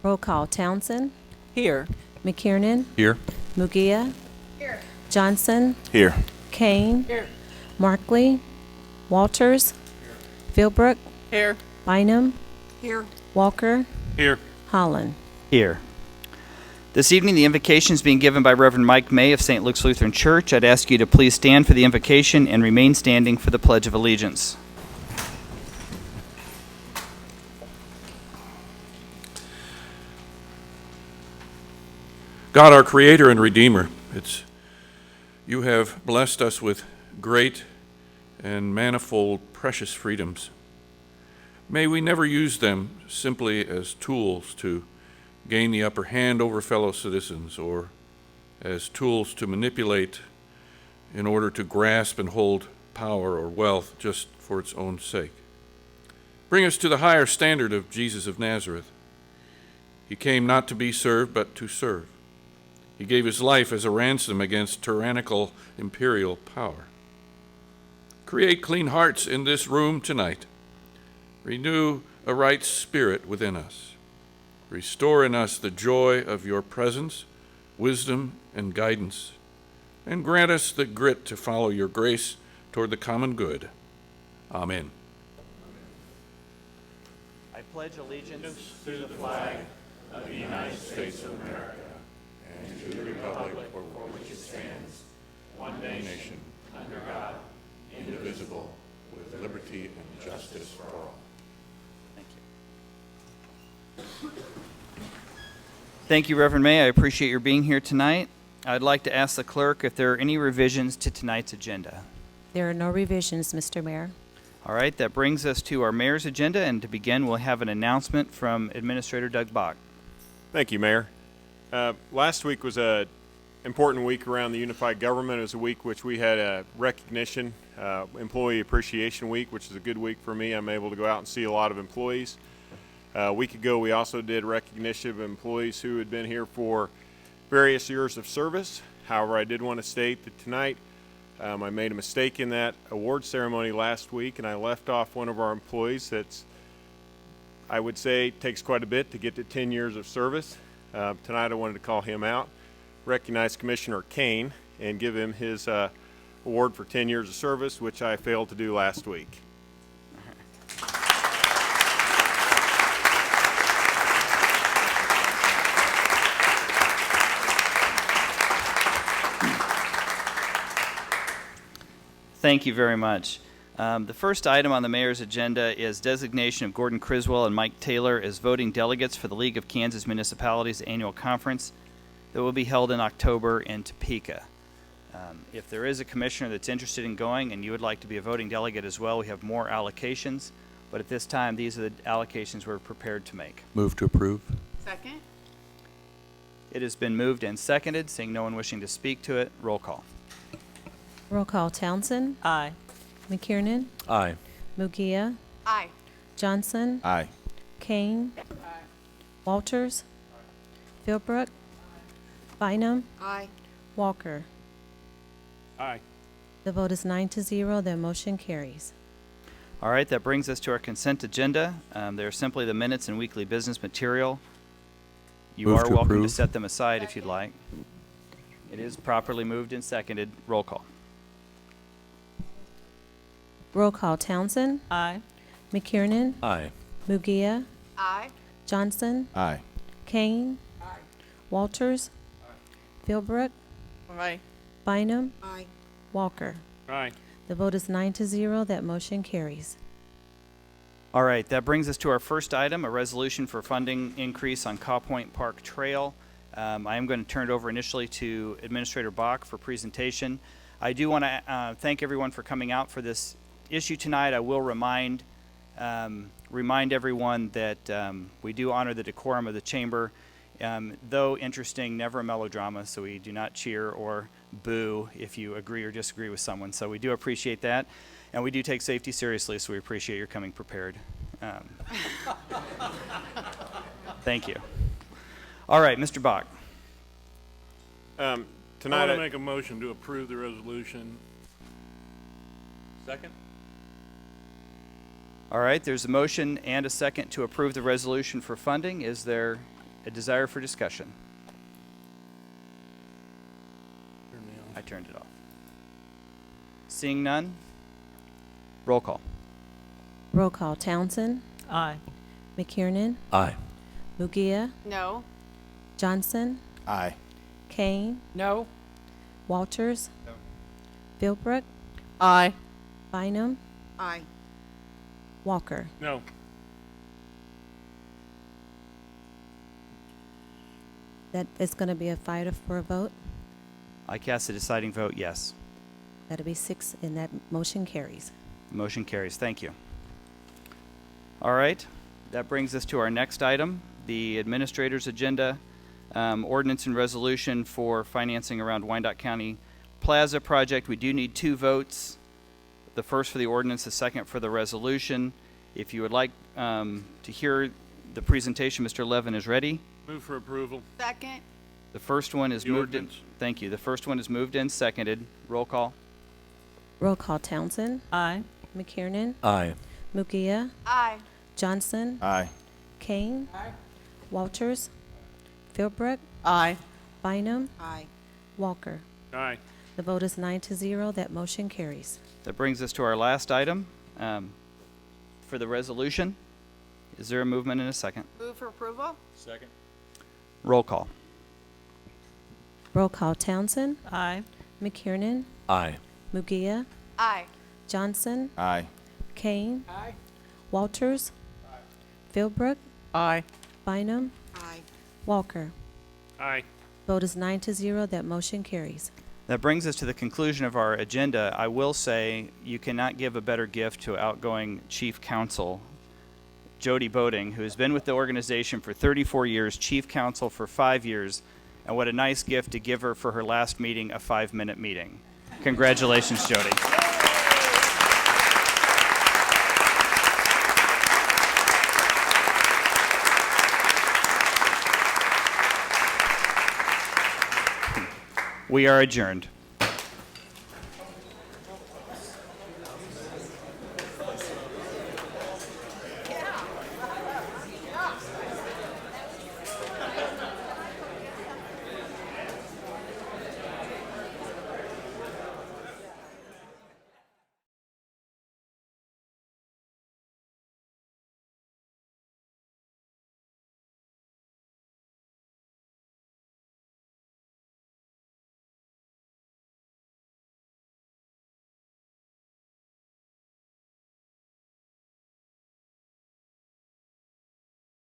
Roll call. Townsend. Here. McKiernan. Here. Mugia. Here. Johnson. Here. Kane. Here. Markley. Walters. Philbrook. Here. Bynum. Here. Walker. Here. Holland. Here. This evening, the invocation is being given by Reverend Mike May of St. Luke's Lutheran Church. I'd ask you to please stand for the invocation and remain standing for the Pledge of Allegiance. God, our Creator and Redeemer, you have blessed us with great and manifold precious freedoms. May we never use them simply as tools to gain the upper hand over fellow citizens or as tools to manipulate in order to grasp and hold power or wealth just for its own sake. Bring us to the higher standard of Jesus of Nazareth. He came not to be served, but to serve. He gave his life as a ransom against tyrannical imperial power. Create clean hearts in this room tonight. Renew a right spirit within us. Restore in us the joy of your presence, wisdom, and guidance, and grant us the grit to follow your grace toward the common good. Amen. I pledge allegiance To the flag of the United States of America and to the republic for which it stands, one nation, under God, indivisible, with liberty and justice for all. Thank you. Thank you, Reverend May. I appreciate your being here tonight. I'd like to ask the clerk if there are any revisions to tonight's agenda. There are no revisions, Mr. Mayor. All right, that brings us to our mayor's agenda, and to begin, we'll have an announcement from Administrator Doug Bach. Thank you, Mayor. Last week was an important week around the unified government. It was a week which we had a recognition, Employee Appreciation Week, which is a good week for me. I'm able to go out and see a lot of employees. A week ago, we also did recognition of employees who had been here for various years of service. However, I did want to state that tonight I made a mistake in that award ceremony last week, and I left off one of our employees that's, I would say, takes quite a bit to get to 10 years of service. Tonight I wanted to call him out, recognize Commissioner Kane, and give him his award for 10 years of service, which I failed to do last week. Thank you very much. The first item on the mayor's agenda is designation of Gordon Criswell and Mike Taylor as voting delegates for the League of Kansas Municipalities annual conference that will be held in October in Topeka. If there is a commissioner that's interested in going and you would like to be a voting delegate as well, we have more allocations, but at this time, these are the allocations we're prepared to make. Move to approve. Second. It has been moved and seconded. Seeing no one wishing to speak to it, roll call. Roll call. Townsend. Aye. McKiernan. Aye. Mugia. Aye. Johnson. Aye. Kane. Walters. Philbrook. Bynum. Aye. Walker. Aye. The vote is 9-0. The motion carries. All right, that brings us to our consent agenda. They are simply the minutes and weekly business material. You Move are to welcome to approve. set them aside if you'd like. It is properly moved and seconded. Roll call. Roll call. Townsend. Aye. McKiernan. Aye. Mugia. Aye. Johnson. Aye. Kane. Walters. Philbrook. Aye. Bynum. Aye. Walker. Aye. The vote is 9-0. That motion carries. All right, that brings us to our first item, a resolution for funding increase on Caw Point Park Trail. I am going to turn it over initially to Administrator Bach for presentation. I do want to thank everyone for coming out for this issue tonight. I will remind everyone that we do honor the decorum of the chamber. Though interesting, never a melodrama, so we do not cheer or boo if you agree or disagree with someone. So we do appreciate that. And we do take safety seriously, so we appreciate your coming prepared. Thank you. All right, Mr. Bach. Tonight, I want to make a motion to approve the resolution. Second? All right, there's a motion and a second to approve the resolution for funding. Is there A desire for discussion? Turn me off. I turned it off. Seeing none? Roll call. Roll call. Townsend. Aye. McKiernan. Aye. Mugia. No. Johnson. Aye. Kane. No. Walters. Philbrook. Aye. Bynum. Aye. Walker. No. That is going to be a fight for a vote. I cast a deciding vote yes. That'll be 6, and that motion carries. Motion carries. Thank you. All right. That brings us to our next item, the administrator's agenda, ordinance and resolution for financing around Wyandotte County Plaza project. We do need 2 votes. The first for the ordinance, the second for the resolution. If you would like to hear the presentation, Mr. Levin is ready. Move for approval. Second. The first one is The moved in. ordinance. Thank you. The first one is moved in, seconded. Roll call. Roll call. Townsend. Aye. McKiernan. Aye. Mugia. Aye. Johnson. Aye. Kane. Walters. Philbrook. Aye. Bynum. Aye. Walker. Aye. The vote is 9-0. That motion carries. That brings us to our last item for the resolution. Is there a movement and a second? Move for approval? Second. Roll call. Roll call. Townsend. Aye. McKiernan. Aye. Mugia. Aye. Johnson. Aye. Kane. Walters. Philbrook. Aye. Bynum. Aye. Walker. Aye. Vote is 9-0. That motion carries. That brings us to the conclusion of our agenda. I will say you cannot give a better gift to outgoing Chief Counsel, Jody Boating, who has been with the organization for 34 years, Chief Counsel for 5 years, and what a nice gift to give her for her last meeting, a 5-minute meeting. Congratulations, Jody. We are adjourned.